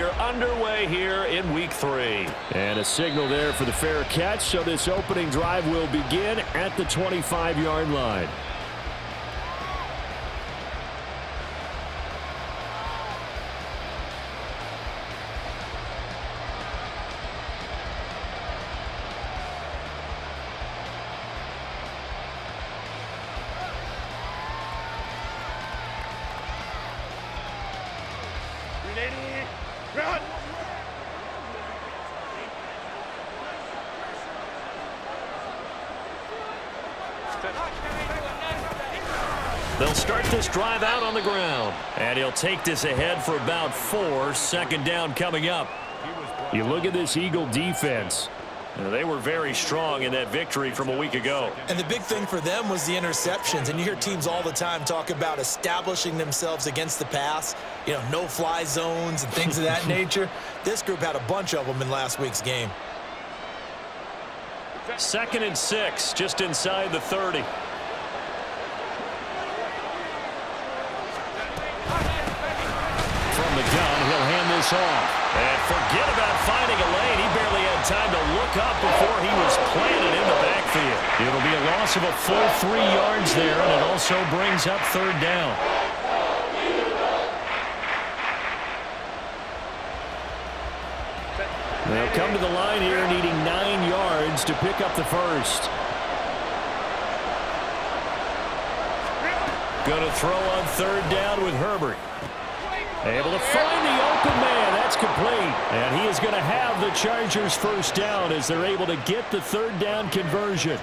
we're underway here in Week 3. And a signal there for the fair catch, so this opening drive will begin at the 25-yard line. Run! They'll start this drive out on the ground. And he'll take this ahead for about 4. Second down coming up. You look at this Eagle defense. They were very strong in that victory from a week ago. And the big thing for them was the interceptions. And you hear teams all the time talk about establishing themselves against the pass. You know, no-fly zones and things of that nature. This group had a bunch of them in last week's game. 2nd and 6, just inside the 30. From the gun, he'll hand this off. And forget about finding a lane. He barely had time to look up before he was planted in the backfield. It'll be a loss of a full 3 yards there, and it also brings up 3rd down. They'll come to the line here needing 9 yards to pick up the first. Going to throw on 3rd down with Herbert. Able to find the open man. That's complete. And he is going to have the Chargers first down as they're able to get the 3rd down conversion.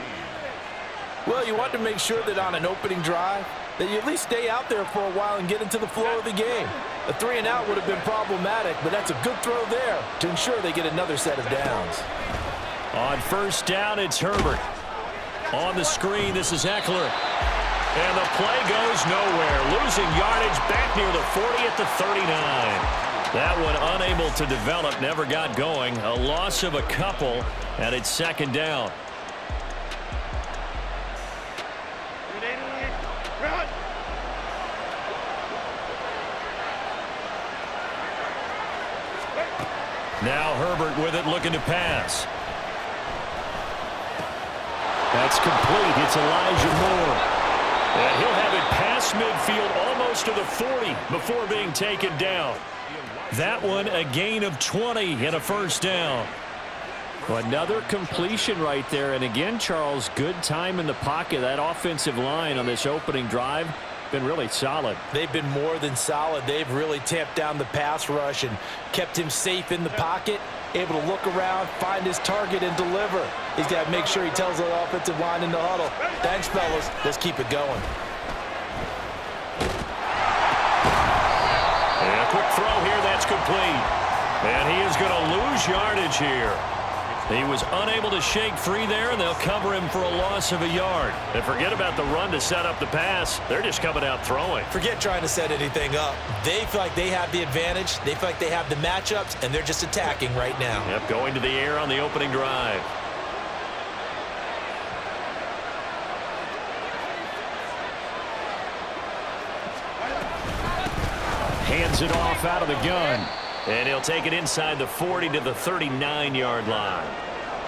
Well, you want to make sure that on an opening drive that you at least stay out there for a while and get into the flow of the game. A 3-and-out would have been problematic, but that's a good throw there to ensure they get another set of downs. On 1st down, it's Herbert. On the screen, this is Eckler. And the play goes nowhere. Losing yardage back near the 40 at the 39. That one unable to develop, never got going. A loss of a couple, and it's 2nd down. Run! Now Herbert with it, looking to pass. That's complete. It's Elijah Moore. And he'll have it past midfield almost to the 40 before being taken down. That one a gain of 20 and a 1st down. Well, another completion right there. And again, Charles, good time in the pocket. That offensive line on this opening drive been really solid. They've been more than solid. They've really tamped down the pass rush and kept him safe in the pocket, able to look around, find his target, and deliver. He's got to make sure he tells the offensive line in the huddle, thanks, fellas. Let's keep it going. And a quick throw here, that's complete. And he is going to lose yardage here. He was unable to shake free there, and they'll cover him for a loss of a yard. And forget about the run to set up the pass. They're just coming out throwing. Forget trying to set anything up. They feel like they have the advantage. They feel like they have the matchups, and they're just attacking right now. Yep, going to the air on the opening drive. Hands it off out of the gun. And he'll take it inside the 40 to the 39-yard line.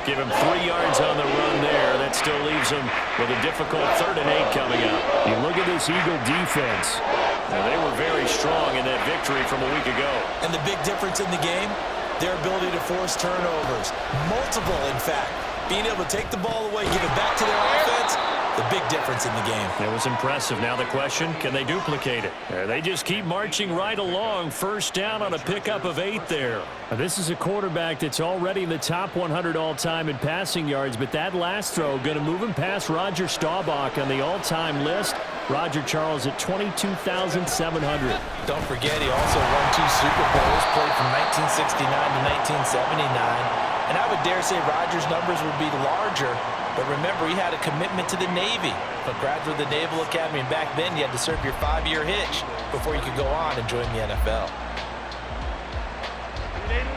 Give him 3 yards on the run there. That still leaves him with a difficult 3rd and 8 coming up. You look at this Eagle defense. Now, they were very strong in that victory from a week ago. And the big difference in the game, their ability to force turnovers. Multiple, in fact. Being able to take the ball away, give it back to their offense, the big difference in the game. It was impressive. Now the question, can they duplicate it? They just keep marching right along. 1st down on a pickup of 8 there. Now, this is a quarterback that's already in the top 100 all-time in passing yards, but that last throw going to move him past Roger Staubach on the all-time list. Roger Charles at 22,700. Don't forget, he also won 2 Super Bowls, played from 1969 to 1979. And I would dare say Rodgers' numbers would be larger, but remember, he had a commitment to the Navy. A graduate of the Naval Academy, and back then you had to serve your 5-year hitch before you could go on and join the NFL.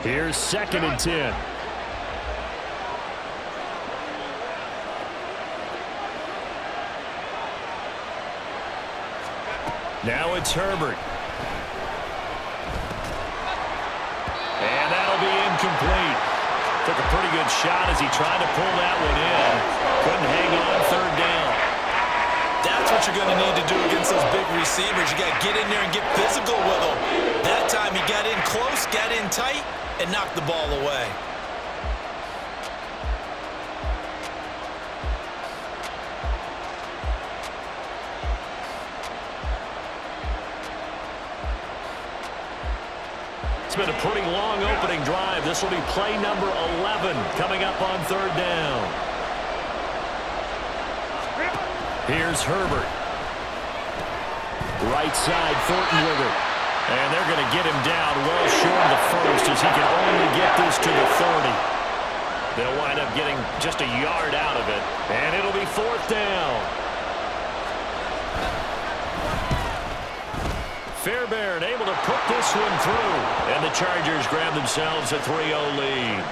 Here's 2nd and 10. Now it's Herbert. incomplete. Took a pretty good shot as he tried to pull that one in. Couldn't hang on third down. That's what you're going to need to do against those big receivers. You got to get in there and get physical with them. That time he got in close, got in tight, and knocked the ball away. It's been a pretty long opening drive. This will be play number 11 coming up on third down. Here's Herbert. Right side, Thornton with it. And they're going to get him down well short of the first as he can only get this to the 30. They'll wind up getting just a yard out of it. And it'll be fourth down. Fairbairn able to put this one through. And the Chargers grab themselves a 3-0 lead.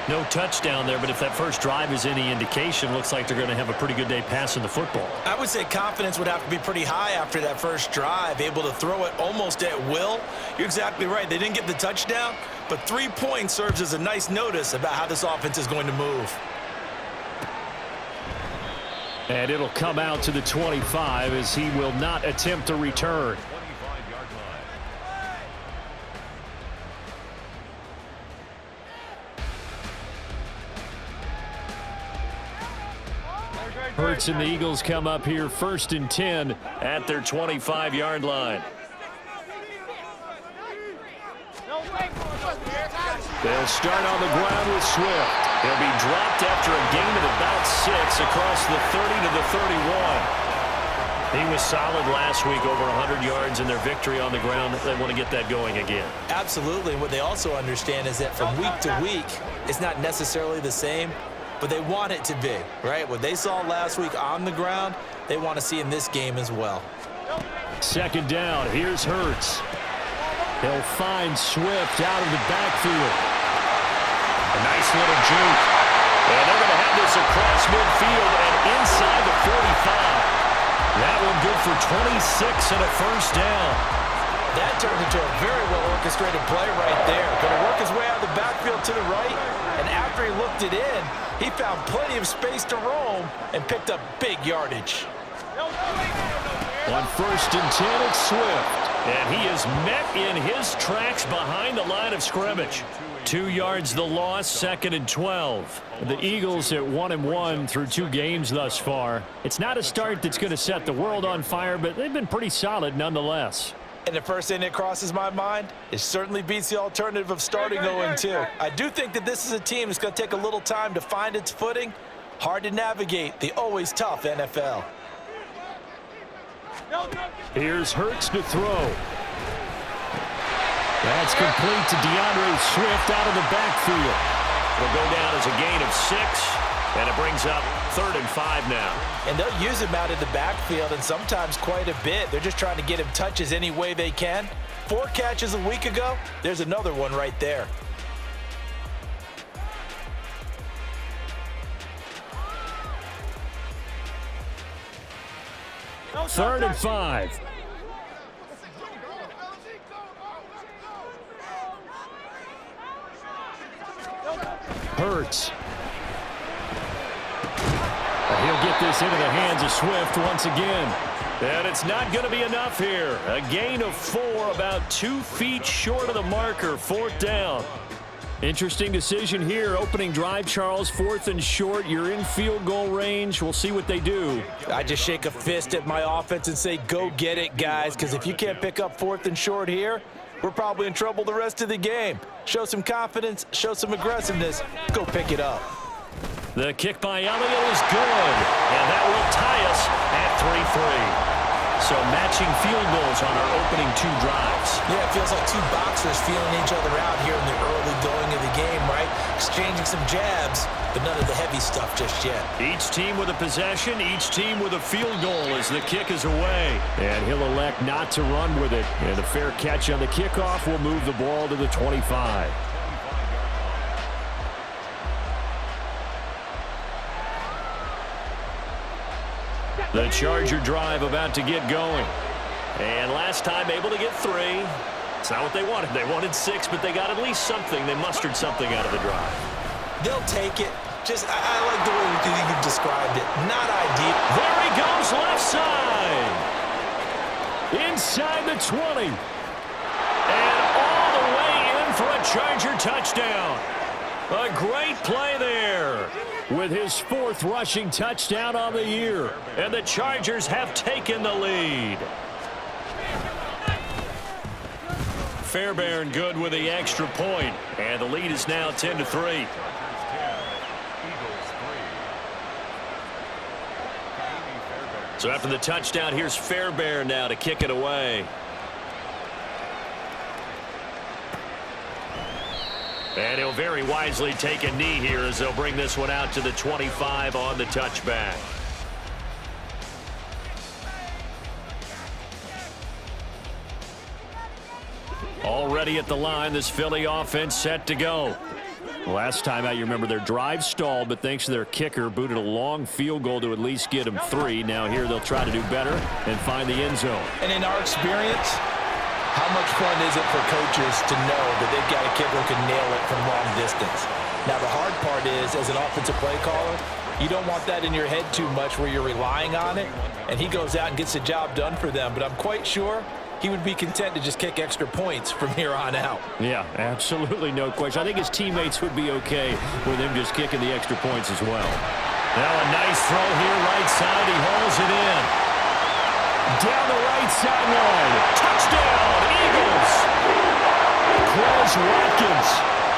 No touchdown there, but if that first drive is any indication, looks like they're going to have a pretty good day passing the football. I would say confidence would have to be pretty high after that first drive, able to throw it almost at will. You're exactly right. They didn't get the touchdown, but 3 points serves as a nice notice about how this offense is going to move. And it'll come out to the 25 as he will not attempt to return. Hurts and the Eagles come up here 1st and 10 at their 25-yard line. They'll start on the ground with Swift. He'll be dropped after a gain of about 6 across the 30 to the 31. He was solid last week, over 100 yards in their victory on the ground. They want to get that going again. Absolutely. And what they also understand is that from week to week, it's not necessarily the same, but they want it to be, right? What they saw last week on the ground, they want to see in this game as well. Second down, here's Hurts. He'll find Swift out of the backfield. A nice little juke. And they're going to have this across midfield and inside the 45. That one good for 26 and a first down. That turned into a very well-orchestrated play right there. Going to work his way out of the backfield to the right, and after he looked it in, he found plenty of space to roam and picked up big yardage. On 1st and 10, it's Swift. And he is met in his tracks behind the line of scrimmage. 2 yards the loss, 2nd and 12. The Eagles at 1-1 through 2 games thus far. It's not a start that's going to set the world on fire, but they've been pretty solid nonetheless. And the first thing that crosses my mind, it certainly beats the alternative of starting 0-2. I do think that this is a team that's going to take a little time to find its footing. Hard to navigate the always tough NFL. Here's Hurts to throw. That's complete to DeAndre Swift out of the backfield. It'll go down as a gain of 6, and it brings up 3rd and 5 now. And they'll use him out of the backfield, and sometimes quite a bit. They're just trying to get him touches any way they can. 4 catches a week ago, there's another one right there. Third and 5. Hurts. He'll get this into the hands of Swift once again. And it's not going to be enough here. A gain of 4, about 2 feet short of the marker, 4th down. Interesting decision here. Opening drive, Charles, 4th and short. You're in field goal range. We'll see what they do. I just shake a fist at my offense and say, go get it, guys, because if you can't pick up 4th and short here, we're probably in trouble the rest of the game. Show some confidence, show some aggressiveness, go pick it up. The kick by Elliott is good, and that will tie us at 3-3. So matching field goals on our opening 2 drives. Yeah, it feels like 2 boxers feeling each other out here in the early going of the game, right? Exchanging some jabs, but none of the heavy stuff just yet. Each team with a possession, each team with a field goal as the kick is away. And he'll elect not to run with it. And a fair catch on the kickoff will move the ball to the 25. The Charger drive about to get going. And last time able to get 3. It's not what they wanted. They wanted 6, but they got at least something. They mustered something out of the drive. They'll take it. I like the way you described it. Not ideal. There he goes left side. Inside the 20. And all the way in for a Charger touchdown. A great play there. With his 4th rushing touchdown on the year. And the Chargers have taken the lead. Fairbairn good with the extra point. And the lead is now 10-3. So after the touchdown, here's Fairbairn now to kick it away. And he'll very wisely take a knee here as they'll bring this one out to the 25 on the touchback. Already at the line, this Philly offense set to go. Last time out, you remember their drive stalled, but thanks to their kicker, booted a long field goal to at least get them 3. Now here they'll try to do better and find the end zone. And in our experience, how much fun is it for coaches to know that they've got a kicker who can nail it from long distance? Now, the hard part is, as an offensive play caller, you don't want that in your head too much where you're relying on it, and he goes out and gets the job done for them. But I'm quite sure he would be content to just kick extra points from here on out. Yeah, absolutely no question. I think his teammates would be okay with him just kicking the extra points as well. Now a nice throw here, right side. He hauls it in. Down the right sideline. Touchdown, Eagles. Quez Watkins.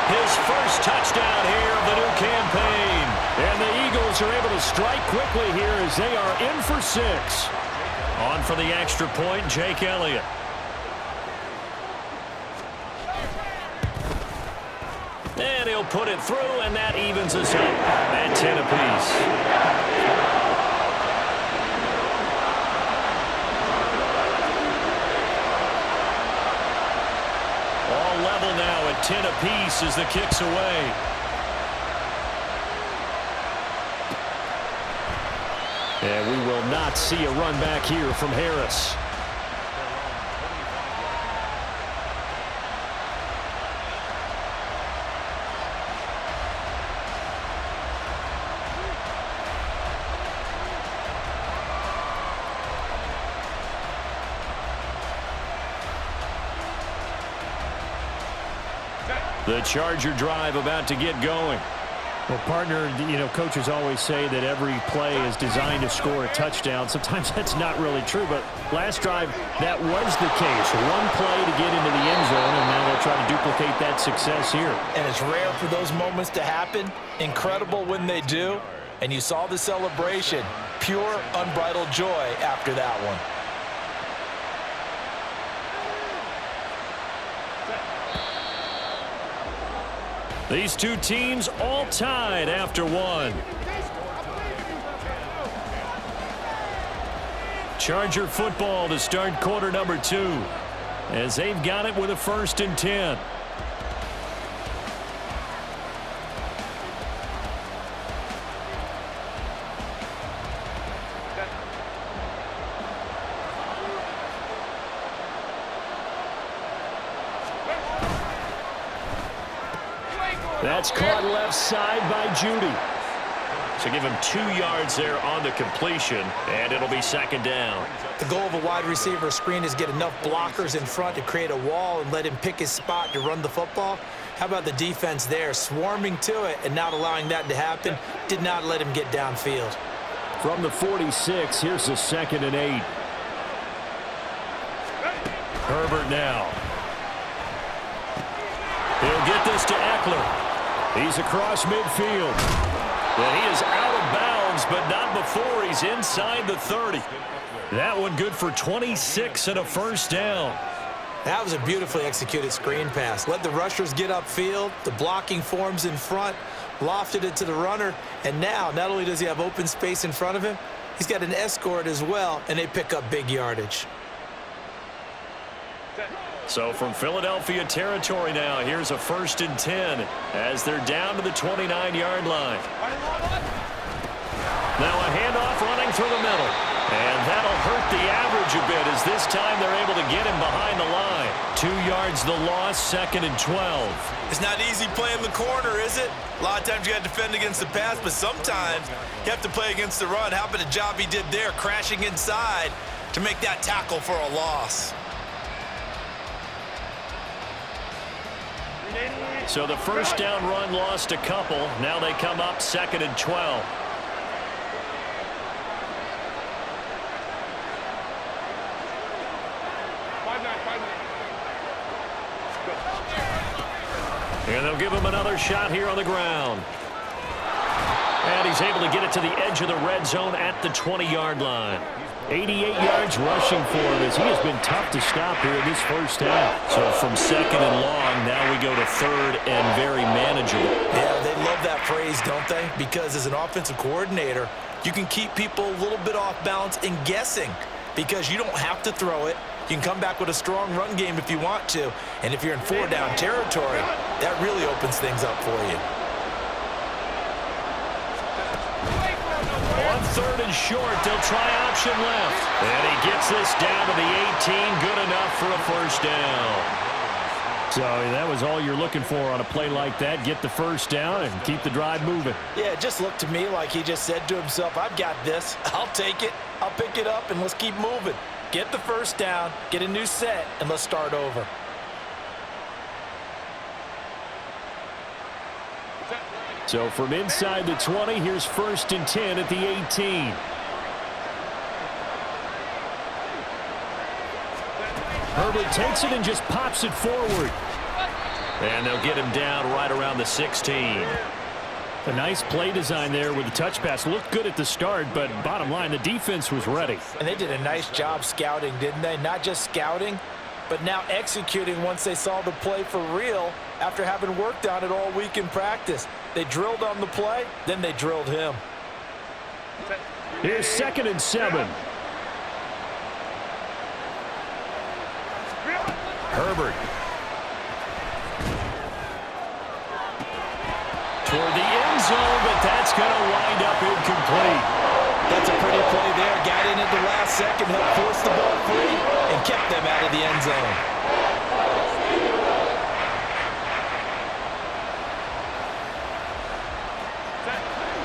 His first touchdown here of the new campaign. And the Eagles are able to strike quickly here as they are in for 6. On for the extra point, Jake Elliott. And he'll put it through, and that evens us up at 10 apiece. All level now at 10 apiece as the kick's away. And we will not see a run back here from Harris. The Charger drive about to get going. Well, partner, coaches always say that every play is designed to score a touchdown. Sometimes that's not really true, but last drive, that was the case. One play to get into the end zone, and now they'll try to duplicate that success here. And it's rare for those moments to happen. Incredible when they do. And you saw the celebration. Pure, unbridled joy after that one. These two teams all tied after one. Charger football to start quarter number 2 as they've got it with a 1st and 10. That's caught left side by Judy. So give him 2 yards there on the completion, and it'll be 2nd down. The goal of a wide receiver screen is get enough blockers in front to create a wall and let him pick his spot to run the football. How about the defense there, swarming to it and not allowing that to happen? Did not let him get downfield. From the 46, here's the 2nd and 8. Herbert now. He'll get this to Eckler. He's across midfield. Well, he is out of bounds, but not before he's inside the 30. That one good for 26 and a 1st down. That was a beautifully executed screen pass. Let the rushers get upfield. The blocking forms in front. Lofted it to the runner. And now, not only does he have open space in front of him, he's got an escort as well, and they pick up big yardage. So from Philadelphia territory now, here's a 1st and 10 as they're down to the 29-yard line. Now a handoff running through the middle. And that'll hurt the average a bit as this time they're able to get him behind the line. 2 yards the loss, 2nd and 12. It's not easy playing the corner, is it? A lot of times you got to defend against the pass, but sometimes you have to play against the run. How about the job he did there, crashing inside to make that tackle for a loss? So the first down run lost a couple. Now they come up 2nd and 12. And they'll give him another shot here on the ground. And he's able to get it to the edge of the red zone at the 20-yard line. 88 yards rushing for him as he has been tough to stop here in this first half. So from 2nd and long, now we go to 3rd and very manageable. Yeah, they love that phrase, don't they? Because as an offensive coordinator, you can keep people a little bit off balance and guessing because you don't have to throw it. You can come back with a strong run game if you want to. And if you're in 4-down territory, that really opens things up for you. On 3rd and short, they'll try option left. And he gets this down to the 18. Good enough for a first down. So that was all you're looking for on a play like that. Get the first down and keep the drive moving. Yeah, it just looked to me like he just said to himself, I've got this. I'll take it. I'll pick it up, and let's keep moving. Get the first down, get a new set, and let's start over. So from inside the 20, here's 1st and 10 at the 18. Herbert takes it and just pops it forward. And they'll get him down right around the 16. A nice play design there with the touch pass. Looked good at the start, but bottom line, the defense was ready. And they did a nice job scouting, didn't they? Not just scouting, but now executing once they saw the play for real after having worked on it all week in practice. They drilled on the play, then they drilled him. Here's 2nd and 7. Herbert. Toward the end zone, but that's going to wind up incomplete. That's a pretty play there. Got in at the last second, helped force the ball free, and kept them out of the end zone.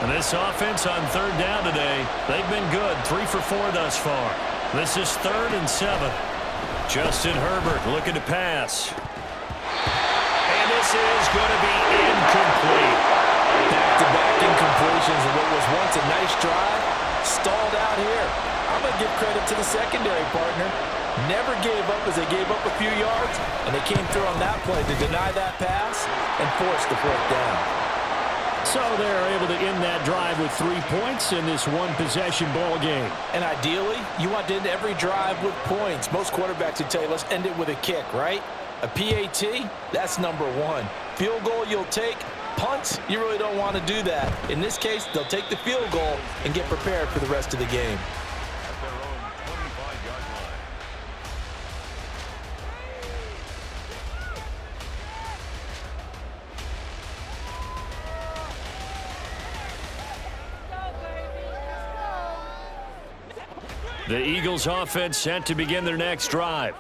And this offense on 3rd down today, they've been good. 3 for 4 thus far. This is 3rd and 7. Justin Herbert looking to pass. And this is going to be incomplete. Back-to-back incompletions of what was once a nice drive, stalled out here. I'm going to give credit to the secondary partner. Never gave up as they gave up a few yards, and they came through on that play to deny that pass and force the 4th down. So they're able to end that drive with 3 points in this one-possession ball game. And ideally, you want to end every drive with points. Most quarterbacks would tell you, let's end it with a kick, right? A PAT, that's number 1. Field goal you'll take. Punts, you really don't want to do that. In this case, they'll take the field goal and get prepared for the rest of the game. The Eagles offense set to begin their next drive.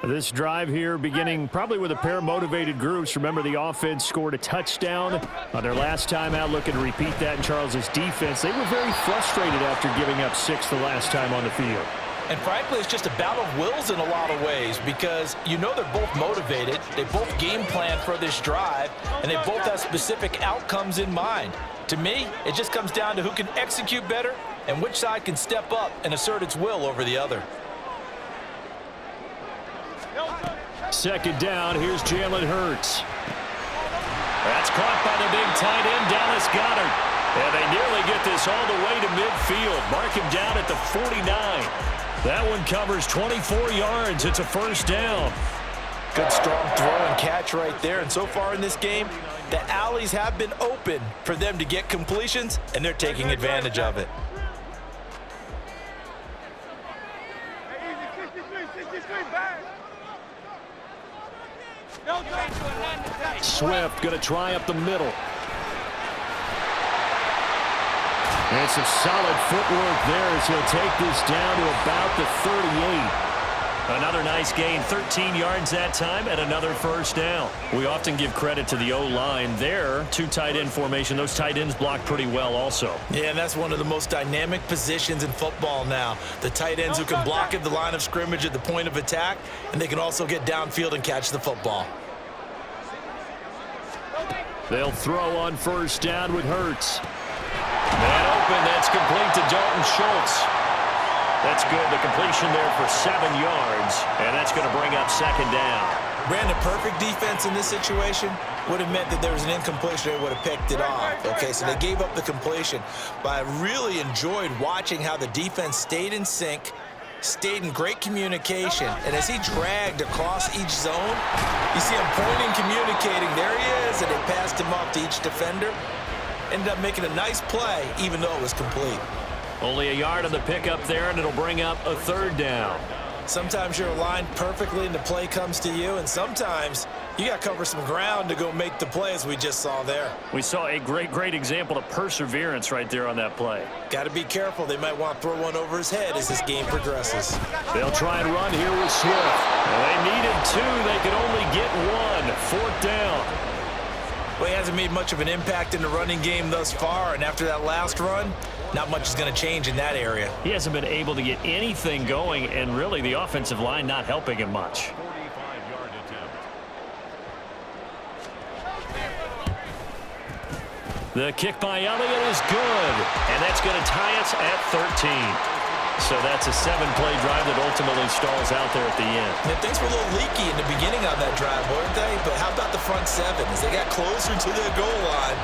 This drive here beginning probably with a pair of motivated groups. Remember, the offense scored a touchdown on their last time out, looking to repeat that in Charles's defense. They were very frustrated after giving up 6 the last time on the field. And frankly, it's just a battle of wills in a lot of ways because you know they're both motivated. They both game plan for this drive, and they both have specific outcomes in mind. To me, it just comes down to who can execute better and which side can step up and assert its will over the other. 2nd down, here's Jalen Hurts. That's caught by the big tight end, Dallas Goedert. And they nearly get this all the way to midfield. Mark him down at the 49. That one covers 24 yards. It's a first down. Good strong throw and catch right there. And so far in this game, the alleys have been open for them to get completions, and they're taking advantage of it. Swift going to try up the middle. And some solid footwork there as he'll take this down to about the 38. Another nice gain, 13 yards that time, and another first down. We often give credit to the O-line there. Two tight end formation. Those tight ends block pretty well also. Yeah, and that's one of the most dynamic positions in football now. The tight ends who can block at the line of scrimmage at the point of attack, and they can also get downfield and catch the football. They'll throw on first down with Hurts. Man open, that's complete to Dalton Schultz. That's good. The completion there for 7 yards, and that's going to bring up second down. Brandon, perfect defense in this situation would have meant that there was an incompletion. They would have picked it off. Okay, so they gave up the completion. But I really enjoyed watching how the defense stayed in sync, stayed in great communication, and as he dragged across each zone, you see him pointing, communicating. There he is, and they passed him off to each defender. Ended up making a nice play, even though it was complete. Only a yard on the pickup there, and it'll bring up a third down. Sometimes you're aligned perfectly and the play comes to you, and sometimes you got to cover some ground to go make the play, as we just saw there. We saw a great example of perseverance right there on that play. Got to be careful. They might want to throw one over his head as this game progresses. They'll try and run here with Swift. Well, they needed two. They could only get one. Fourth down. Well, he hasn't made much of an impact in the running game thus far, and after that last run, not much is going to change in that area. He hasn't been able to get anything going, and really the offensive line not helping him much. The kick by Elliott is good, and that's going to tie us at 13. So that's a 7-play drive that ultimately stalls out there at the end. And things were a little leaky in the beginning on that drive, weren't they? But how about the front seven? As they got closer to their goal line,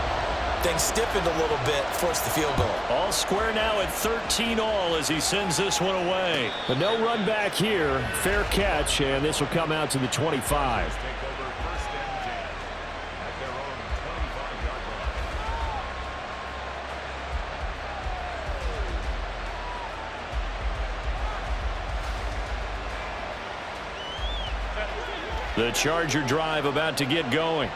things stiffened a little bit, forced the field goal. All square now at 13 all as he sends this one away. But no run back here. Fair catch, and this will come out to the 25. The Charger drive about to get going.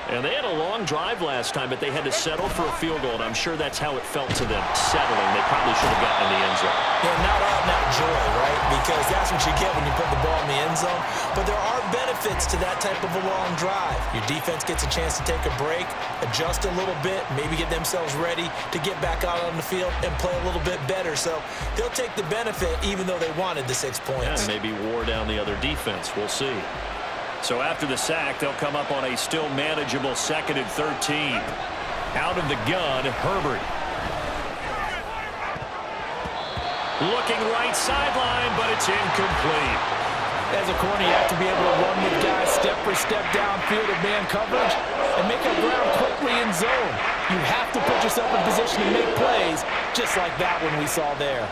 And they had a long drive last time, but they had to settle for a field goal, and I'm sure that's how it felt to them, settling. They probably should have gotten in the end zone. Yeah, not out-and-out joy, right? Because that's what you get when you put the ball in the end zone. But there are benefits to that type of a long drive. Your defense gets a chance to take a break, adjust a little bit, maybe get themselves ready to get back out on the field and play a little bit better. So they'll take the benefit even though they wanted the 6 points. Yeah, maybe wore down the other defense. We'll see. So after the sack, they'll come up on a still manageable 2nd and 13. Out of the gun, Herbert. Looking right sideline, but it's incomplete. As a corner, you have to be able to run with guys step for step downfield at man coverage and make up ground quickly in zone. You have to put yourself in position to make plays, just like that one we saw there.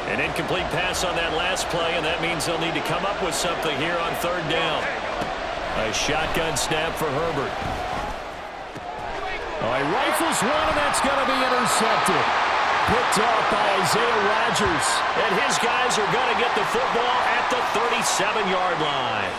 An incomplete pass on that last play, and that means they'll need to come up with something here on third down. A shotgun snap for Herbert. All right, rifles one, and that's going to be intercepted. Picked off by Isaiah Rodgers. And his guys are going to get the football at the 37-yard line.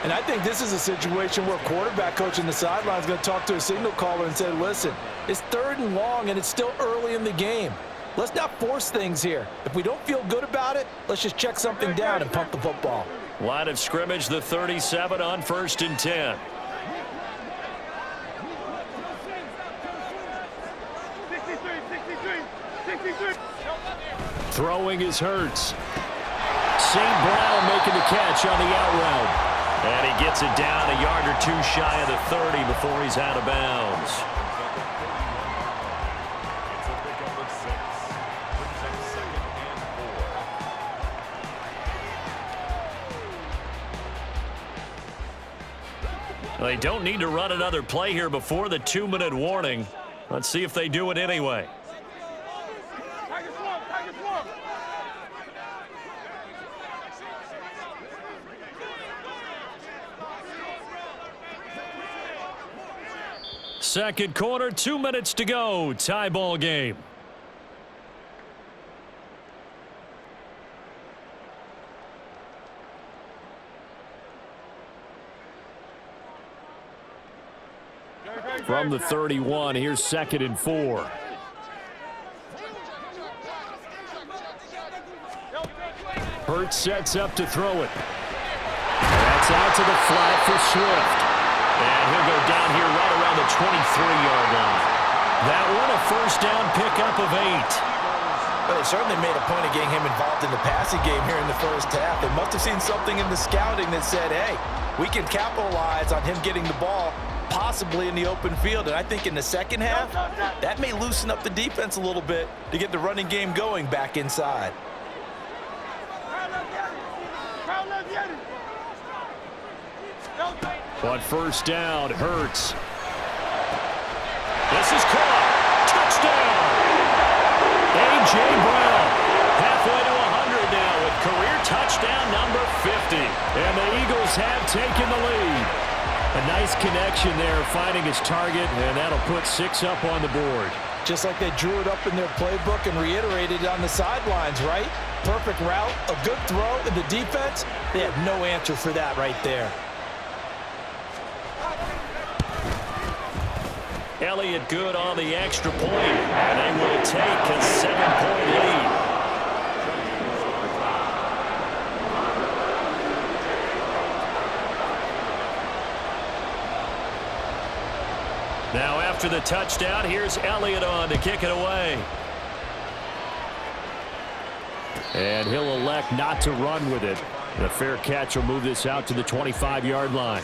And I think this is a situation where quarterback coach in the sideline is going to talk to a signal caller and say, listen, it's 3rd and long, and it's still early in the game. Let's not force things here. If we don't feel good about it, let's just check something down and pump the football. Line of scrimmage, the 37 on 1st and 10. 63. Throwing is Hurts. St. Brown making the catch on the out route. And he gets it down a yard or two shy of the 30 before he's out of bounds. They don't need to run another play here before the 2-minute warning. Let's see if they do it anyway. Second quarter, 2 minutes to go. Tie ball game. From the 31, here's 2nd and 4. Hurts sets up to throw it. That's out to the flat for Swift. And he'll go down here right around the 23-yard line. That one a first down pickup of 8. Well, they certainly made a point of getting him involved in the passing game here in the first half. They must have seen something in the scouting that said, hey, we can capitalize on him getting the ball possibly in the open field. And I think in the second half, that may loosen up the defense a little bit to get the running game going back inside. On first down, Hurts. This is caught. Touchdown! A.J. Brown, halfway to 100 now with career touchdown number 50. And the Eagles have taken the lead. A nice connection there, finding his target, and that'll put 6 up on the board. Just like they drew it up in their playbook and reiterated it on the sidelines, right? Perfect route, a good throw, and the defense, they had no answer for that right there. Elliott good on the extra point, and they will take a 7-point lead. Now after the touchdown, here's Elliott on to kick it away. And he'll elect not to run with it. And a fair catch will move this out to the 25-yard line.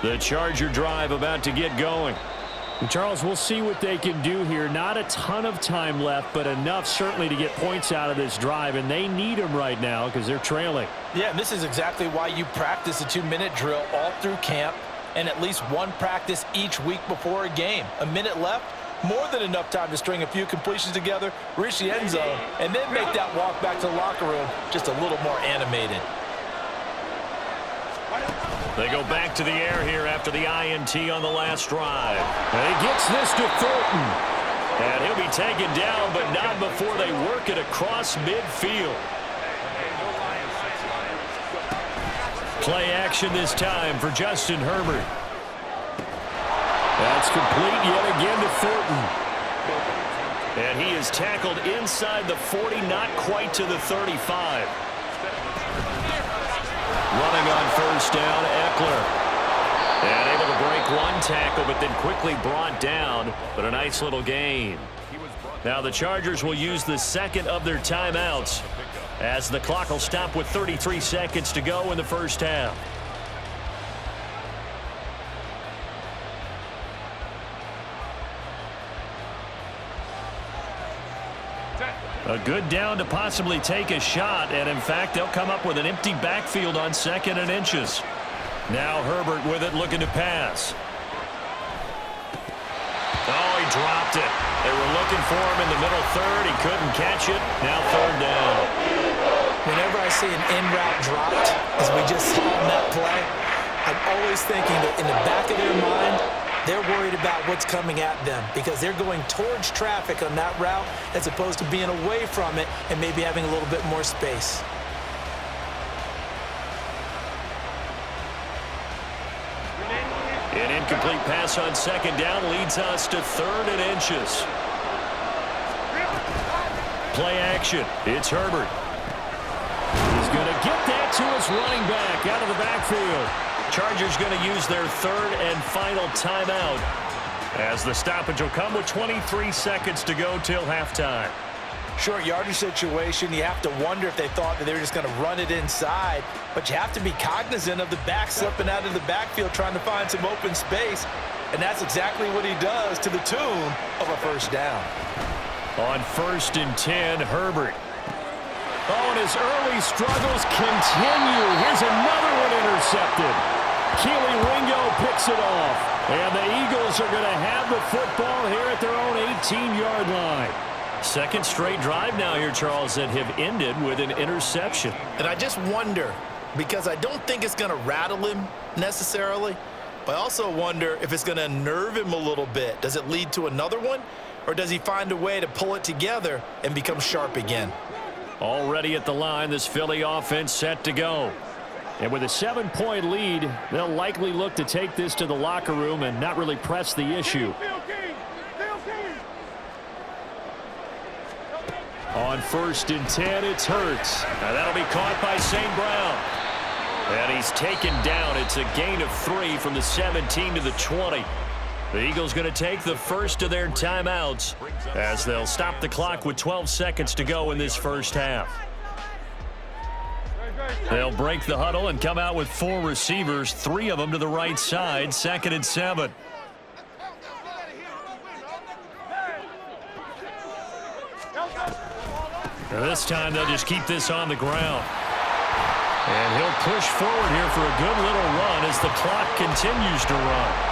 The Charger drive about to get going. And Charles, we'll see what they can do here. Not a ton of time left, but enough certainly to get points out of this drive, and they need them right now because they're trailing. Yeah, and this is exactly why you practice a 2-minute drill all through camp and at least one practice each week before a game. A minute left, more than enough time to string a few completions together, reach the end zone, and then make that walk back to the locker room just a little more animated. They go back to the air here after the INT on the last drive. And he gets this to Thornton. And he'll be taken down, but not before they work it across midfield. Play action this time for Justin Herbert. That's complete yet again to Thornton. And he is tackled inside the 40, not quite to the 35. Running on first down, Eckler. And able to break one tackle, but then quickly brought down. But a nice little gain. Now the Chargers will use the second of their timeouts as the clock will stop with 33 seconds to go in the first half. A good down to possibly take a shot, and in fact, they'll come up with an empty backfield on 2nd and inches. Now Herbert with it, looking to pass. Oh, he dropped it. They were looking for him in the middle third. He couldn't catch it. Now 3rd down. Whenever I see an in-route dropped, as we just saw in that play, I'm always thinking that in the back of their mind, they're worried about what's coming at them because they're going towards traffic on that route as opposed to being away from it and maybe having a little bit more space. An incomplete pass on 2nd down leads us to 3rd and inches. Play action. It's Herbert. He's going to get that to his running back out of the backfield. Chargers going to use their 3rd and final timeout as the stoppage will come with 23 seconds to go till halftime. Short yardage situation, you have to wonder if they thought that they were just going to run it inside, but you have to be cognizant of the back slipping out of the backfield trying to find some open space, and that's exactly what he does to the tune of a first down. On 1st and 10, Herbert. Oh, and his early struggles continue. Here's another one intercepted. Kelee Ringo picks it off. And the Eagles are going to have the football here at their own 18-yard line. Second straight drive now here, Charles, that have ended with an interception. And I just wonder, because I don't think it's going to rattle him necessarily, but I also wonder if it's going to unnerve him a little bit. Does it lead to another one? Or does he find a way to pull it together and become sharp again? Already at the line, this Philly offense set to go. And with a 7-point lead, they'll likely look to take this to the locker room and not really press the issue. On 1st and 10, it's Hurts. Now that'll be caught by St. Brown. And he's taken down. It's a gain of 3 from the 17 to the 20. The Eagles going to take the first of their timeouts as they'll stop the clock with 12 seconds to go in this first half. They'll break the huddle and come out with 4 receivers, 3 of them to the right side, 2nd and 7. This time they'll just keep this on the ground. And he'll push forward here for a good little run as the clock continues to run.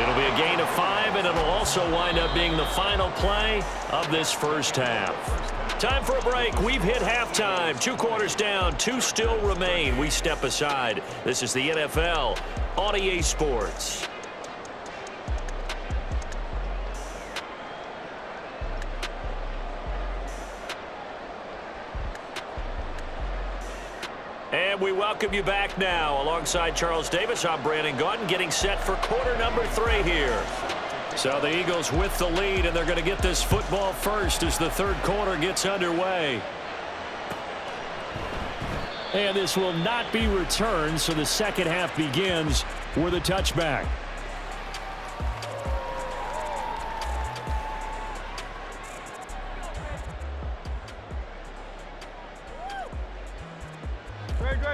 It'll be a gain of 5, and it'll also wind up being the final play of this first half. Time for a break. We've hit halftime. 2 quarters down, 2 still remain. We step aside. This is the NFL on EA Sports. And we welcome you back now. Alongside Charles Davis, I'm Brandon Gaudin, getting set for quarter number 3 here. So the Eagles with the lead, and they're going to get this football first as the third quarter gets underway. And this will not be returned, so the second half begins with a touchback.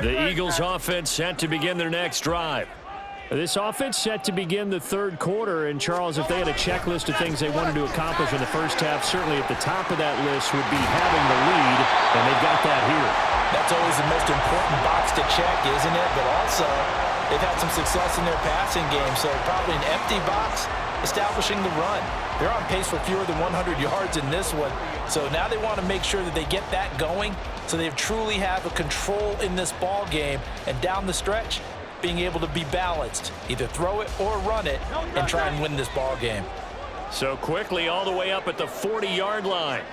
The Eagles offense set to begin their next drive. This offense set to begin the third quarter, and Charles, if they had a checklist of things they wanted to accomplish in the first half, certainly at the top of that list would be having the lead, and they've got that here. That's always the most important box to check, isn't it? But also, they've had some success in their passing game, so probably an empty box establishing the run. They're on pace for fewer than 100 yards in this one, so now they want to make sure that they get that going so they truly have a control in this ball game, and down the stretch, being able to be balanced, either throw it or run it, and try and win this ball game. So quickly all the way up at the 40-yard line.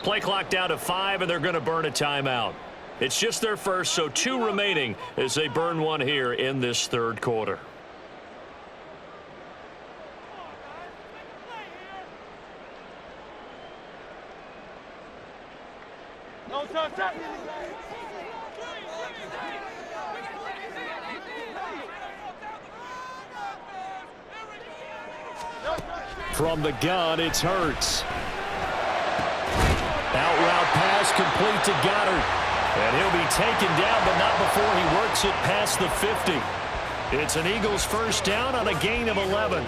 Play clock down to 5, and they're going to burn a timeout. It's just their first, so 2 remaining as they burn one here in this third quarter. From the gun, it's Hurts. Out route pass complete to Goddard. And he'll be taken down, but not before he works it past the 50. It's an Eagles first down on a gain of 11.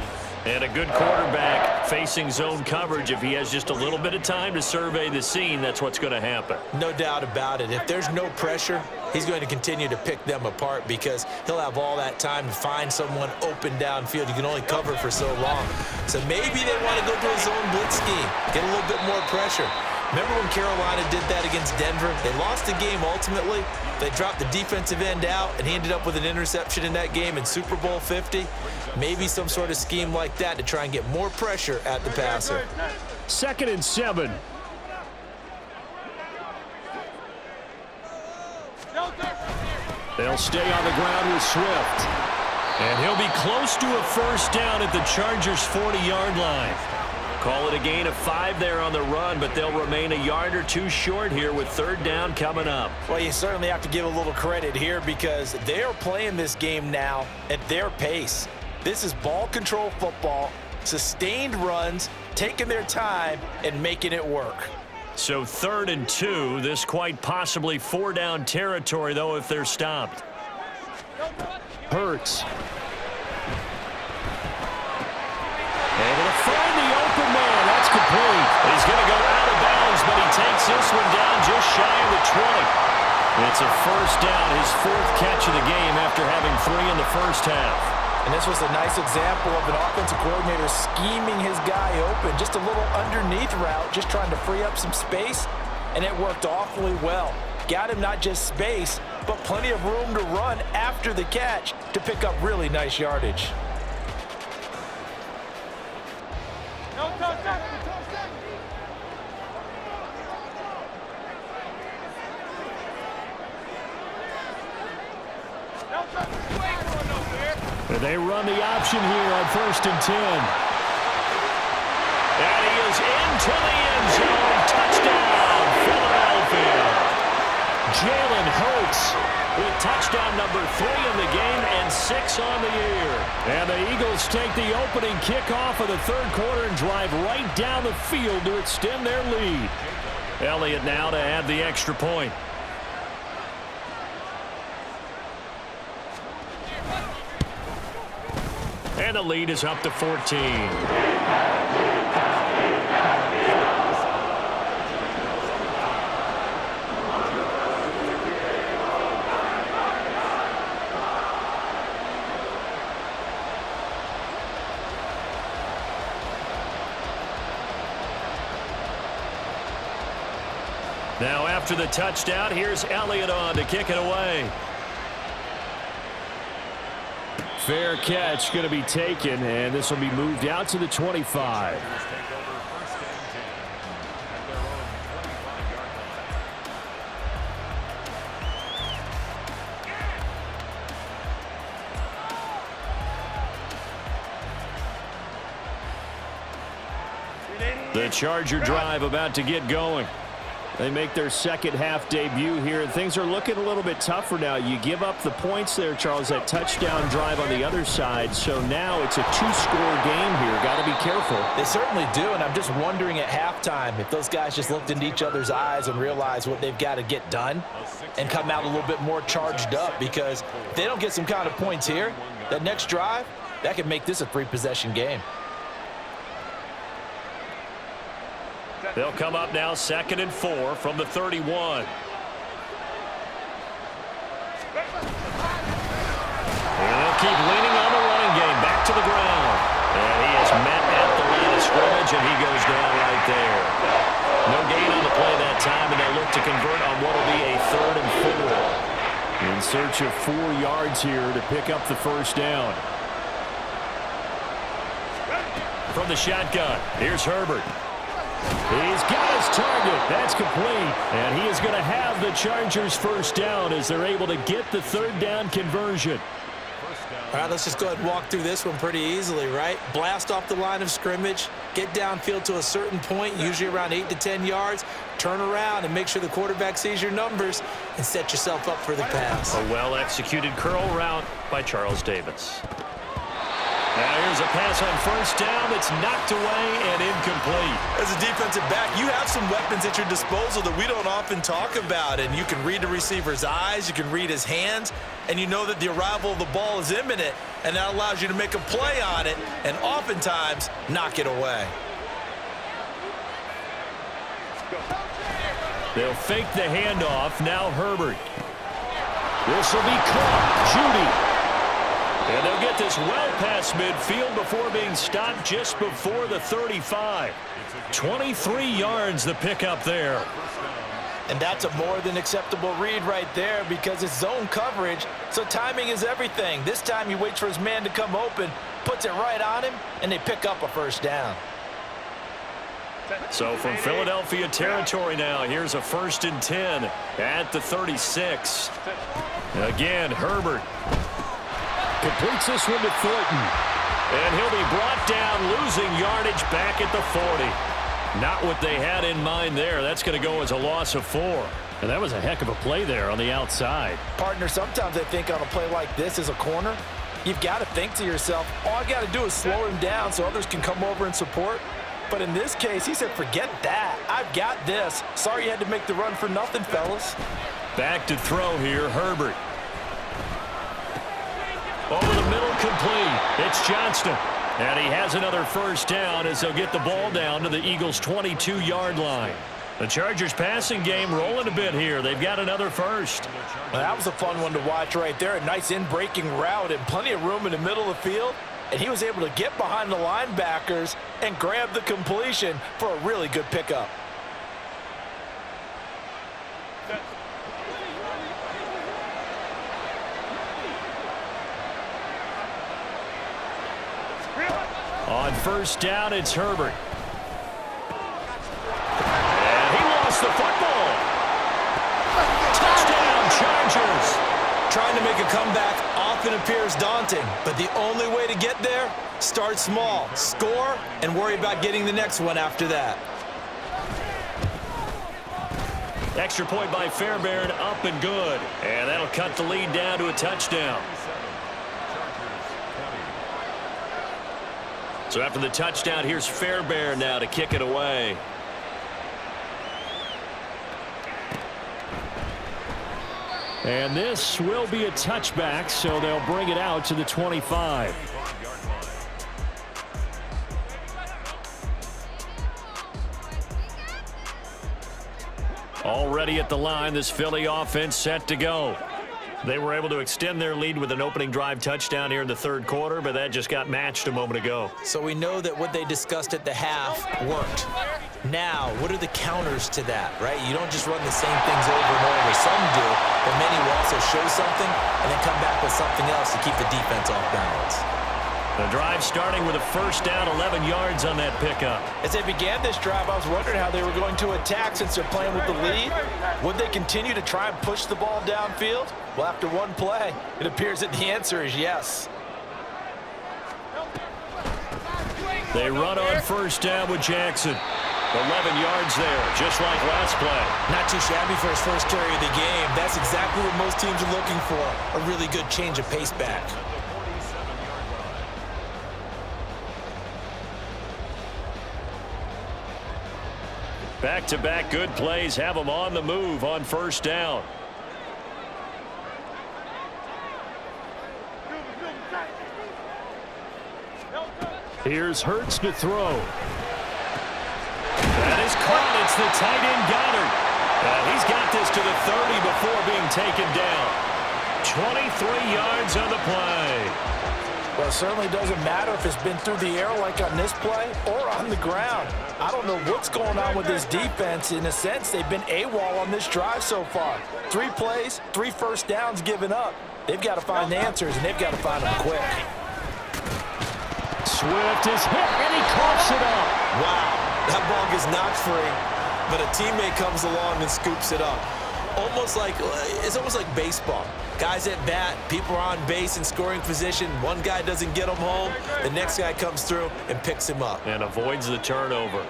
And a good quarterback facing zone coverage. If he has just a little bit of time to survey the scene, that's what's going to happen. No doubt about it. If there's no pressure, he's going to continue to pick them apart because he'll have all that time to find someone open downfield. You can only cover for so long. So maybe they want to go to a zone blitz scheme, get a little bit more pressure. Remember when Carolina did that against Denver? They lost the game ultimately. They dropped the defensive end out, and he ended up with an interception in that game in Super Bowl 50. Maybe some sort of scheme like that to try and get more pressure at the passer. 2nd and 7. They'll stay on the ground with Swift. And he'll be close to a first down at the Chargers' 40-yard line. Call it a gain of 5 there on the run, but they'll remain a yard or 2 short here with third down coming up. Well, you certainly have to give a little credit here because they are playing this game now at their pace. This is ball control football, sustained runs, taking their time, and making it work. So 3rd and 2. This quite possibly 4-down territory, though, if they're stopped. Hurts. Able to find the open man. That's complete. He's going to go out of bounds, but he takes this one down just shy of the 20. It's a first down, his 4th catch of the game after having 3 in the first half. And this was a nice example of an offensive coordinator scheming his guy open. Just a little underneath route, just trying to free up some space, and it worked awfully well. Got him not just space, but plenty of room to run after the catch to pick up really nice yardage. They run the option here on 1st and 10. And he is into the end zone. Touchdown, Philadelphia. Jalen Hurts with touchdown number 3 in the game and 6 on the year. And the Eagles take the opening kickoff of the 3rd quarter and drive right down the field to extend their lead. Elliott now to add the extra point. And the lead is up to 14. Now after the touchdown, here's Elliott on to kick it away. Fair catch going to be taken, and this will be moved out to the 25. The Charger drive about to get going. They make their second half debut here, and things are looking a little bit tougher now. You give up the points there, Charles, that touchdown drive on the other side. So now it's a 2-score game here. Got to be careful. They certainly do, and I'm just wondering at halftime if those guys just looked into each other's eyes and realized what they've got to get done and come out a little bit more charged up, because if they don't get some kind of points here, that next drive, that could make this a 3-possession game. They'll come up now 2nd and 4 from the 31. And they'll keep leaning on the running game. Back to the ground. And he is met at the line of scrimmage, and he goes down right there. No gain on the play that time, and they'll look to convert on what will be a 3rd and 4. In search of 4 yards here to pick up the first down. From the shotgun, here's Herbert. He's got his target. That's complete. And he is going to have the Chargers first down as they're able to get the 3rd down conversion. All right, let's just go ahead and walk through this one pretty easily, right? Blast off the line of scrimmage, get downfield to a certain point, usually around 8 to 10 yards, turn around and make sure the quarterback sees your numbers and set yourself up for the pass. A well-executed curl route by Charles Davis. Now here's a pass on first down that's knocked away and incomplete. As a defensive back, you have some weapons at your disposal that we don't often talk about, and you can read the receiver's eyes, you can read his hands, and you know that the arrival of the ball is imminent, and that allows you to make a play on it and oftentimes knock it away. They'll fake the handoff. Now Herbert. This will be caught. Judy. And they'll get this well past midfield before being stopped just before the 35. 23 yards the pickup there. And that's a more than acceptable read right there, because it's zone coverage, so timing is everything. This time he waits for his man to come open, puts it right on him, and they pick up a first down. So from Philadelphia territory now, here's a 1st and 10 at the 36. Again, Herbert. Completes this one to Thornton. And he'll be brought down, losing yardage back at the 40. Not what they had in mind there. That's going to go as a loss of 4. And that was a heck of a play there on the outside. Partner, sometimes I think on a play like this as a corner, you've got to think to yourself, all I got to do is slow him down so others can come over and support. But in this case, he said, forget that. I've got this. Sorry you had to make the run for nothing, fellas. Back to throw here, Herbert. Over the middle, complete. It's Johnston. And he has another first down as they'll get the ball down to the Eagles' 22-yard line. The Chargers passing game rolling a bit here. They've got another first. Well, that was a fun one to watch right there. A nice in-breaking route and plenty of room in the middle of the field. And he was able to get behind the linebackers and grab the completion for a really good pickup. On first down, it's Herbert. And he lost the football. Touchdown, Chargers. Trying to make a comeback often appears daunting, but the only way to get there, start small, score, and worry about getting the next one after that. Extra point by Fairbairn, up and good. And that'll cut the lead down to a touchdown. So after the touchdown, here's Fairbairn now to kick it away. And this will be a touchback, so they'll bring it out to the 25. Already at the line, this Philly offense set to go. They were able to extend their lead with an opening drive touchdown here in the third quarter, but that just got matched a moment ago. So we know that what they discussed at the half worked. Now, what are the counters to that, right? You don't just run the same things over and over. Some do, but many will also show something and then come back with something else to keep the defense off balance. The drive starting with a first down, 11 yards on that pickup. As they began this drive, I was wondering how they were going to attack since they're playing with the lead. Would they continue to try and push the ball downfield? Well, after one play, it appears that the answer is yes. They run on first down with Jackson. 11 yards there, just like last play. Not too shabby for his first carry of the game. That's exactly what most teams are looking for, a really good change of pace back. Back-to-back good plays have them on the move on first down. Here's Hurts to throw. That is caught. It's the tight end Goddard. He's got this to the 30 before being taken down. 23 yards on the play. Well, it certainly doesn't matter if it's been through the air like on this play or on the ground. I don't know what's going on with this defense. In a sense, they've been AWOL on this drive so far. 3 plays, 3 first downs given up. They've got to find the answers, and they've got to find them quick. Swift is hit, and he coughs it up. Wow, that ball gets knocked free, but a teammate comes along and scoops it up. It's almost like baseball. Guys at bat, people are on base in scoring position. One guy doesn't get him home. The next guy comes through and picks him up. And avoids the turnover.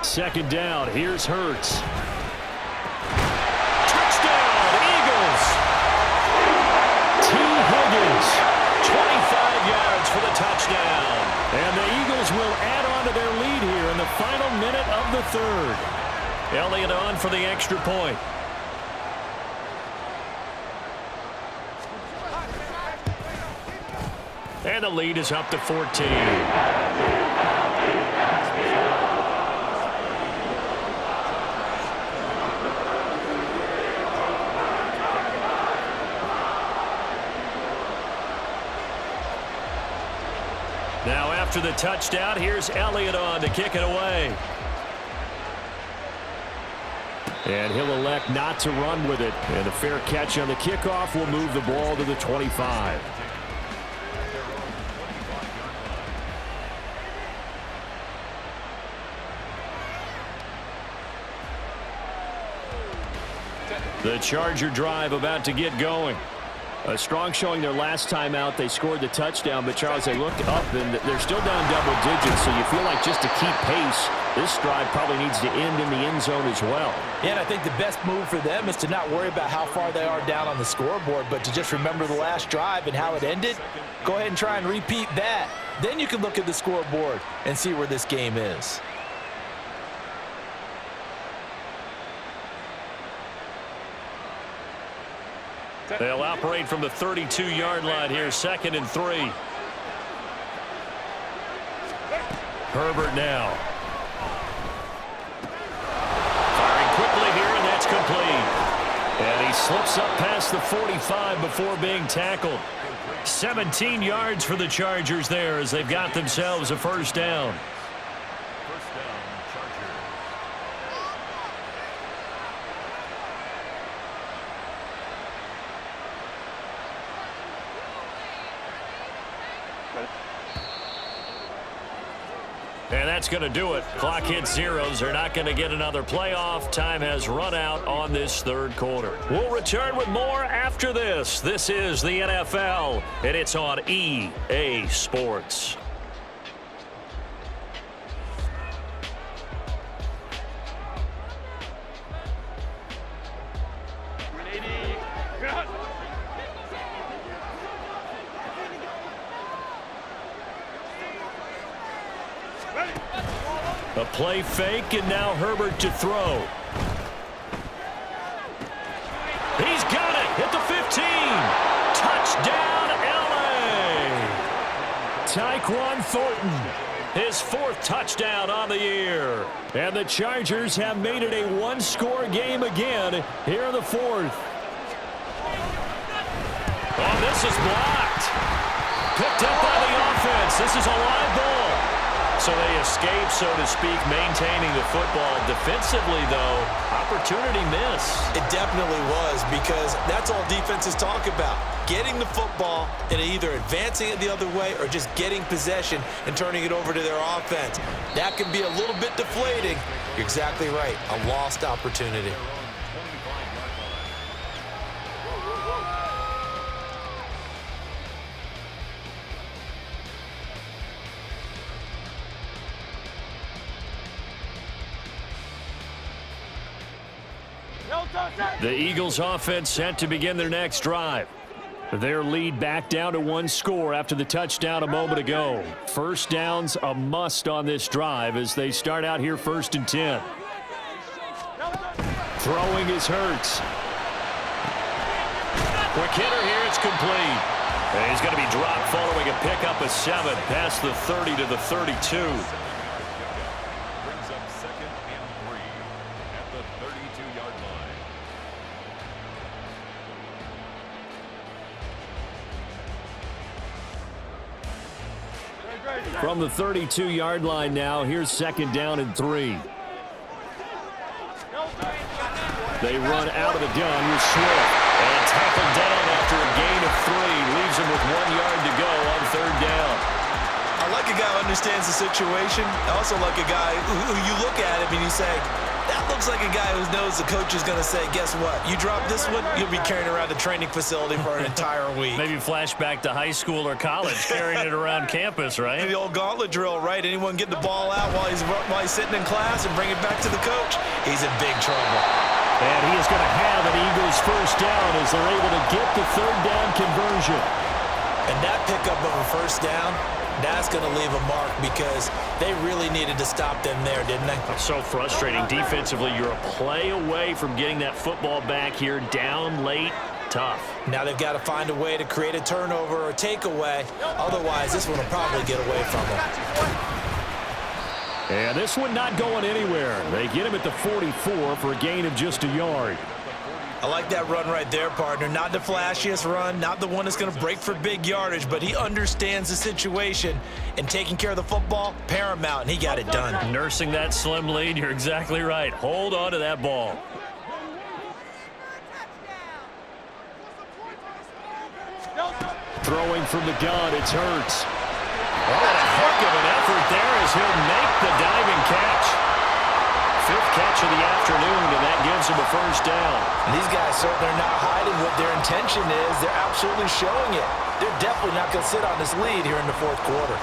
Second down, here's Hurts. Touchdown, Eagles! T. Higgins, 25 yards for the touchdown. And the Eagles will add on to their lead here in the final minute of the third. Elliott on for the extra point. And the lead is up to 14. Now after the touchdown, here's Elliott on to kick it away. And he'll elect not to run with it. And a fair catch on the kickoff will move the ball to the 25. The Charger drive about to get going. A strong showing their last time out. They scored the touchdown, but Charles, they looked up and they're still down double digits, so you feel like just to keep pace, this drive probably needs to end in the end zone as well. Yeah, and I think the best move for them is to not worry about how far they are down on the scoreboard, but to just remember the last drive and how it ended. Go ahead and try and repeat that. Then you can look at the scoreboard and see where this game is. They'll operate from the 32-yard line here, 2nd and 3. Herbert now. Firing quickly here, and that's complete. And he slips up past the 45 before being tackled. 17 yards for the Chargers there as they've got themselves a first down. And that's going to do it. Clock hits zeros. They're not going to get another playoff. Time has run out on this third quarter. We'll return with more after this. This is the NFL, and it's on EA Sports. A play fake, and now Herbert to throw. He's got it at the 15. Touchdown, L.A. Tyquan Thornton, his 4th touchdown on the year. And the Chargers have made it a one-score game again here in the 4th. Oh, this is blocked. Picked up by the offense. This is a live ball. So they escape, so to speak, maintaining the football. Defensively, though, opportunity miss. It definitely was, because that's all defenses talk about. Getting the football and either advancing it the other way or just getting possession and turning it over to their offense. That can be a little bit deflating. You're exactly right. A lost opportunity. The Eagles offense set to begin their next drive. Their lead back down to 1 score after the touchdown a moment ago. First down's a must on this drive as they start out here 1st and 10. Throwing is Hurts. Quick hitter here, it's complete. And he's going to be dropped following a pickup of 7 past the 30 to the 32. From the 32-yard line now, here's 2nd down and 3. They run out of the gun with Swift. And tackled down after a gain of 3. Leaves him with 1 yard to go on 3rd down. I like a guy who understands the situation. I also like a guy who you look at him and you say, that looks like a guy who knows the coach is going to say, guess what? You drop this one, you'll be carrying around the training facility for an entire week. Maybe flashback to high school or college, carrying it around campus, right? The old gauntlet drill, right? Anyone get the ball out while he's sitting in class and bring it back to the coach? He's in big trouble. And he is going to have an Eagles first down as they're able to get the 3rd down conversion. And that pickup of a first down, that's going to leave a mark because they really needed to stop them there, didn't they? It's so frustrating. Defensively, you're a play away from getting that football back here, down late, tough. Now they've got to find a way to create a turnover or takeaway. Otherwise, this one will probably get away from them. And this one not going anywhere. They get him at the 44 for a gain of just a yard. I like that run right there, partner. Not the flashiest run, not the one that's going to break for big yardage, but he understands the situation, and taking care of the football, paramount, and he got it done. Nursing that slim lead, you're exactly right. Hold on to that ball. Throwing from the gun, it's Hurts. What a heck of an effort there as he'll make the diving catch. fifth catch of the afternoon, and that gives him a first down. And these guys certainly are not hiding what their intention is. They're absolutely showing it. They're definitely not going to sit on this lead here in the fourth quarter.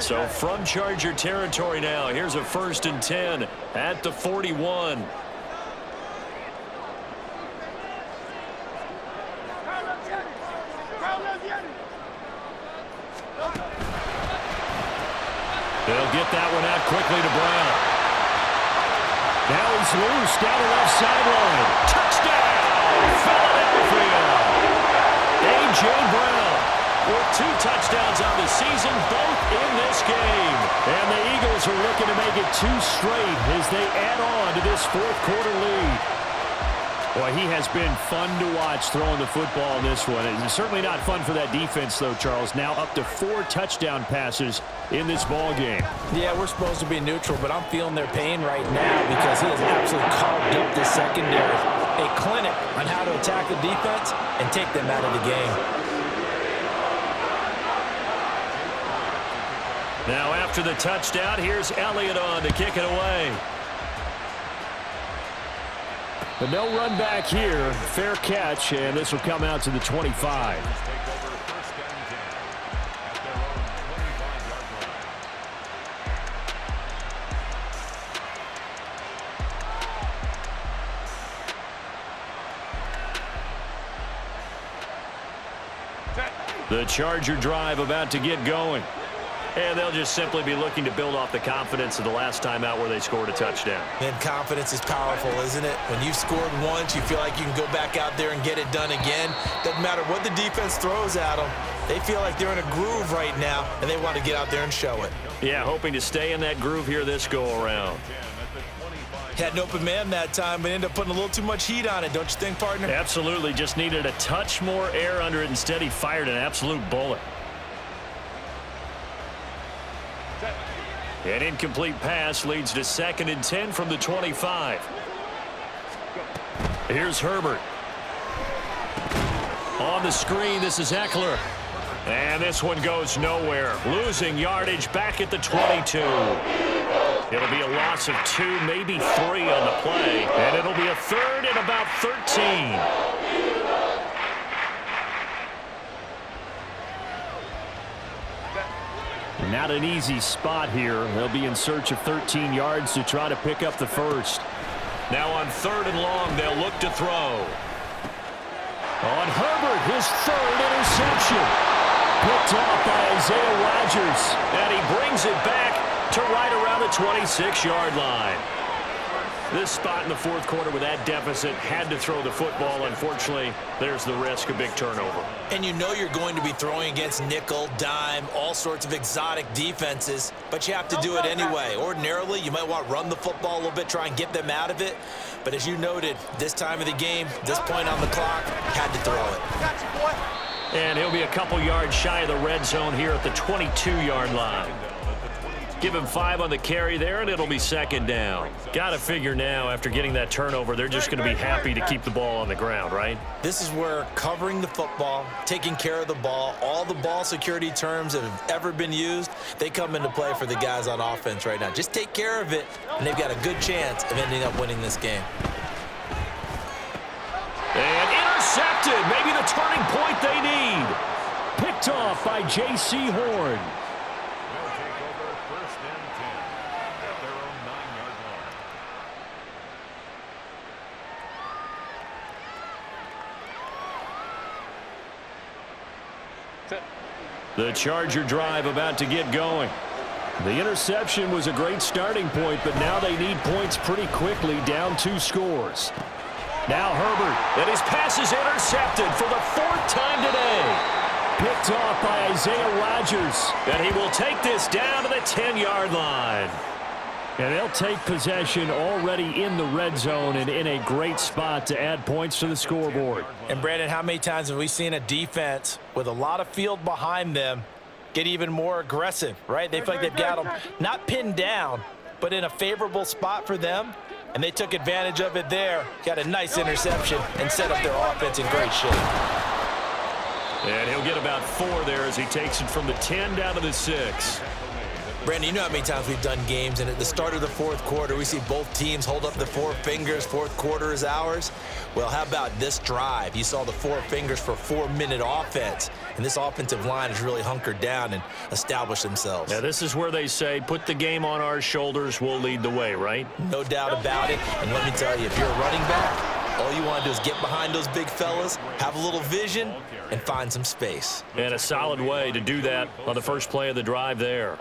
So from Charger territory now, here's a 1st and 10 at the 41. They'll get that one out quickly to Brown. Now he's loose down the left sideline. Touchdown, Philadelphia! A.J. Brown with 2 touchdowns on the season, both in this game. And the Eagles are looking to make it 2 straight as they add on to this fourth quarter lead. Boy, he has been fun to watch throwing the football in this one. It's certainly not fun for that defense, though, Charles. Now up to 4 touchdown passes in this ball game. Yeah, we're supposed to be neutral, but I'm feeling their pain right now because he has absolutely carved up this secondary. A clinic on how to attack the defense and take them out of the game. Now after the touchdown, here's Elliott on to kick it away. But no run back here. Fair catch, and this will come out to the 25. The Charger drive about to get going. And they'll just simply be looking to build off the confidence of the last time out where they scored a touchdown. And confidence is powerful, isn't it? When you've scored once, you feel like you can go back out there and get it done again. Doesn't matter what the defense throws at them. They feel like they're in a groove right now, and they want to get out there and show it. Yeah, hoping to stay in that groove here this go-around. Had an open man that time, but ended up putting a little too much heat on it, don't you think, partner? Absolutely. Just needed a touch more air under it. Instead, he fired an absolute bullet. An incomplete pass leads to 2nd and 10 from the 25. Here's Herbert. On the screen, this is Eckler. And this one goes nowhere. Losing yardage back at the 22. It'll be a loss of 2, maybe 3 on the play. And it'll be a 3rd and about 13. Not an easy spot here. They'll be in search of 13 yards to try to pick up the first. Now on 3rd and long, they'll look to throw. On Herbert, his 3rd interception. Picked off by Isaiah Rodgers. And he brings it back to right around the 26-yard line. This spot in the fourth quarter with that deficit, had to throw the football. Unfortunately, there's the risk of big turnover. And you know you're going to be throwing against nickel, dime, all sorts of exotic defenses, but you have to do it anyway. Ordinarily, you might want to run the football a little bit, try and get them out of it. But as you noted, this time of the game, this point on the clock, had to throw it. And he'll be a couple yards shy of the red zone here at the 22-yard line. Give him 5 on the carry there, and it'll be 2nd down. Got to figure now, after getting that turnover, they're just going to be happy to keep the ball on the ground, right? This is where covering the football, taking care of the ball, all the ball security terms that have ever been used, they come into play for the guys on offense right now. Just take care of it, and they've got a good chance of ending up winning this game. And intercepted, maybe the turning point they need. Picked off by J.C. Horn. The Charger drive about to get going. The interception was a great starting point, but now they need points pretty quickly, down 2 scores. Now Herbert. And his pass is intercepted for the 4th time today. Picked off by Isaiah Rodgers. And he will take this down to the 10-yard line. And they'll take possession already in the red zone and in a great spot to add points to the scoreboard. And Brandon, how many times have we seen a defense with a lot of field behind them get even more aggressive, right? They feel like they've got them not pinned down, but in a favorable spot for them. And they took advantage of it there. Got a nice interception and set up their offense in great shape. And he'll get about 4 there as he takes it from the 10 down to the 6. Brandon, you know how many times we've done games, and at the start of the fourth quarter, we see both teams hold up the 4 fingers, fourth quarter is ours. Well, how about this drive? You saw the 4 fingers for 4-minute offense, and this offensive line has really hunkered down and established themselves. Now, this is where they say, put the game on our shoulders, we'll lead the way, right? No doubt about it, and let me tell you, if you're a running back, all you want to do is get behind those big fellas, have a little vision, and find some space. And a solid way to do that on the first play of the drive there.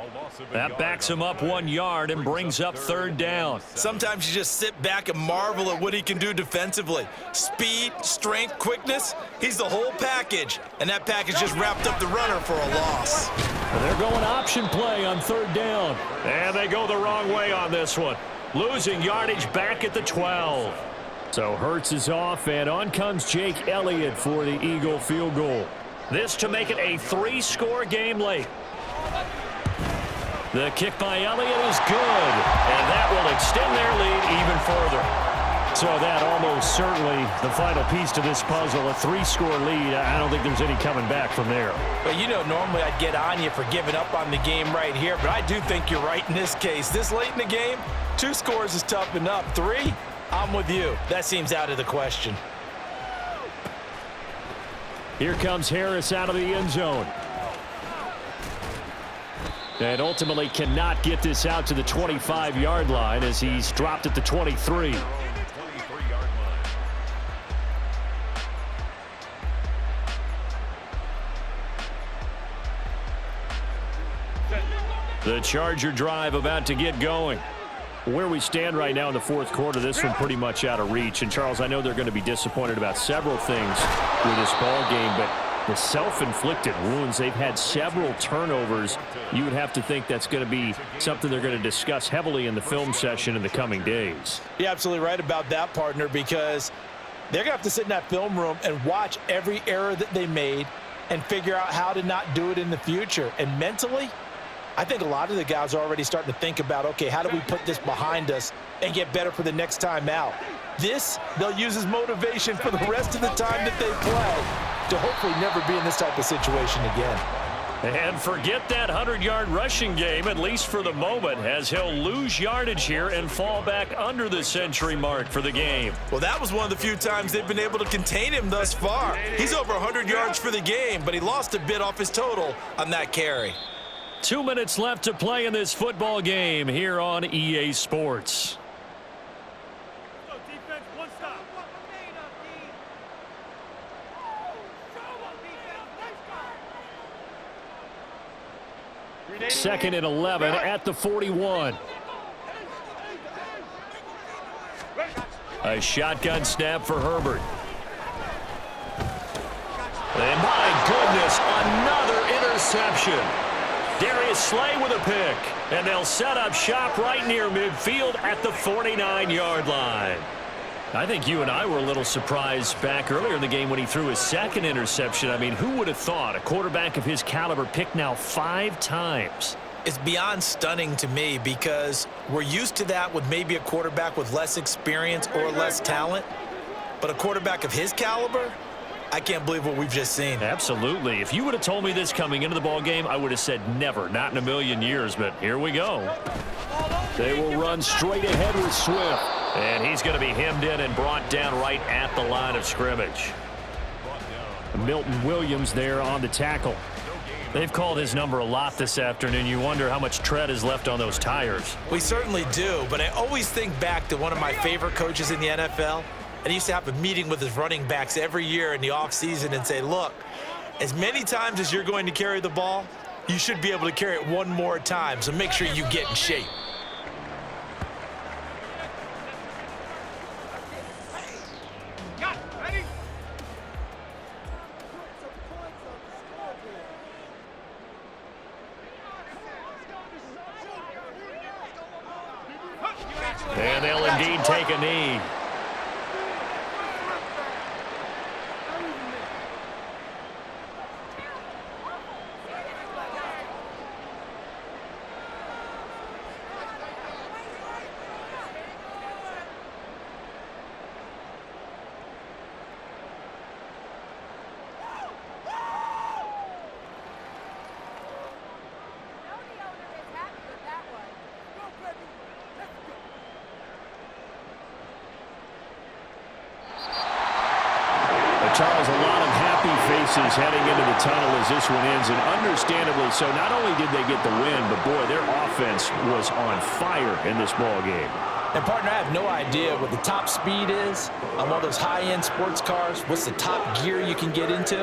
That backs him up 1 yard and brings up 3rd down. Sometimes you just sit back and marvel at what he can do defensively. Speed, strength, quickness, he's the whole package. And that package just wrapped up the runner for a loss. And they're going option play on 3rd down. And they go the wrong way on this one. Losing yardage back at the 12. So Hurts is off, and on comes Jake Elliott for the Eagle field goal. This to make it a 3-score game late. The kick by Elliott is good, and that will extend their lead even further. So that almost certainly the final piece to this puzzle, a 3-score lead. I don't think there's any coming back from there. But you know, normally I'd get on you for giving up on the game right here, but I do think you're right in this case. This late in the game, 2 scores is tough enough. 3, I'm with you. That seems out of the question. Here comes Harris out of the end zone. And ultimately cannot get this out to the 25-yard line as he's dropped at the 23. The Charger drive about to get going. Where we stand right now in the fourth quarter, this one pretty much out of reach. And, Charles, I know they're going to be disappointed about several things with this ball game, but the self-inflicted wounds, they've had several turnovers. You would have to think that's going to be something they're going to discuss heavily in the film session in the coming days. You're absolutely right about that, partner, because they're going to have to sit in that film room and watch every error that they made and figure out how to not do it in the future. And mentally, I think a lot of the guys are already starting to think about, okay, how do we put this behind us and get better for the next time out? This, they'll use as motivation for the rest of the time that they play to hopefully never be in this type of situation again. And forget that 100-yard rushing game, at least for the moment, as he'll lose yardage here and fall back under the century mark for the game. Well, that was one of the few times they've been able to contain him thus far. He's over 100 yards for the game, but he lost a bit off his total on that carry. 2 minutes left to play in this football game here on EA Sports. Second and 11 at the 41. A shotgun snap for Herbert. And my goodness, another interception. Darius Slay with a pick. And they'll set up shop right near midfield at the 49-yard line. I think you and I were a little surprised back earlier in the game when he threw his second interception. I mean, who would have thought a quarterback of his caliber picked now 5 times? It's beyond stunning to me because we're used to that with maybe a quarterback with less experience or less talent. But a quarterback of his caliber, I can't believe what we've just seen. Absolutely. If you would have told me this coming into the ball game, I would have said never, not in a million years. But here we go. They will run straight ahead with Swift. And he's going to be hemmed in and brought down right at the line of scrimmage. Milton Williams there on the tackle. They've called his number a lot this afternoon. You wonder how much tread is left on those tires. We certainly do, but I always think back to one of my favorite coaches in the NFL. And he used to have a meeting with his running backs every year in the offseason and say, look, as many times as you're going to carry the ball, you should be able to carry it one more time, so make sure you get in shape. And they'll indeed take a knee. faces heading into the tunnel as this one ends, and understandably so. Not only did they get the win, but, boy, their offense was on fire in this ball game. And, partner, I have no idea what the top speed is on one of those high-end sports cars. What's the top gear you can get into?